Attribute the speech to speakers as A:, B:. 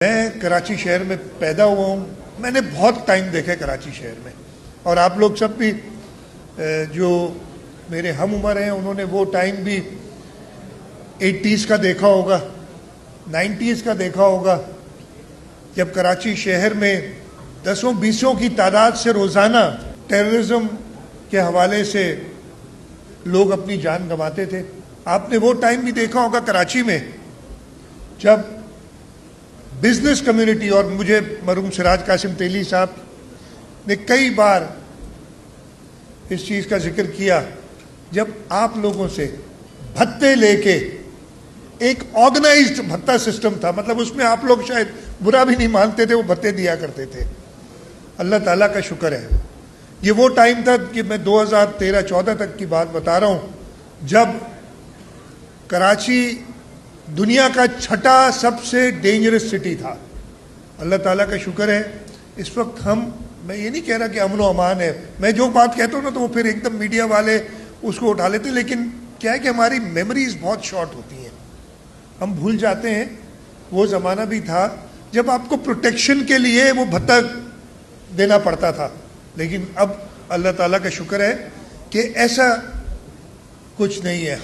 A: میں کراچی شہر میں پیدا ہوا ہوں. میں نے بہت ٹائم دیکھا ہے کراچی شہر میں, اور آپ لوگ سب بھی جو میرے ہم عمر ہیں انہوں نے وہ ٹائم بھی 80s کا دیکھا ہوگا, 90s کا دیکھا ہوگا, جب کراچی شہر میں 10-20 کی تعداد سے روزانہ ٹیررزم کے حوالے سے لوگ اپنی جان گنواتے تھے. آپ نے وہ ٹائم بھی دیکھا ہوگا کراچی میں جب بزنس کمیونٹی, اور مجھے مرحوم سراج قاسم تیلی صاحب نے کئی بار اس چیز کا ذکر کیا, جب آپ لوگوں سے بھتے لے کے ایک آرگنائزڈ بھتہ سسٹم تھا, مطلب اس میں آپ لوگ شاید برا بھی نہیں مانتے تھے, وہ بھتے دیا کرتے تھے. اللہ تعالیٰ کا شکر ہے یہ وہ ٹائم تھا کہ میں 2013-14 تک کی بات بتا رہا ہوں, جب کراچی دنیا کا چھٹا سب سے ڈینجرس سٹی تھا. اللہ تعالیٰ کا شکر ہے اس وقت میں یہ نہیں کہہ رہا کہ امن و امان ہے, میں جو بات کہتا ہوں نا تو وہ پھر ایک دم میڈیا والے اس کو اٹھا لیتے, لیکن کیا ہے کہ ہماری میموریز بہت شارٹ ہوتی ہیں, ہم بھول جاتے ہیں. وہ زمانہ بھی تھا جب آپ کو پروٹیکشن کے لیے وہ بھتہ دینا پڑتا تھا, لیکن اب اللہ تعالیٰ کا شکر ہے کہ ایسا کچھ نہیں ہے.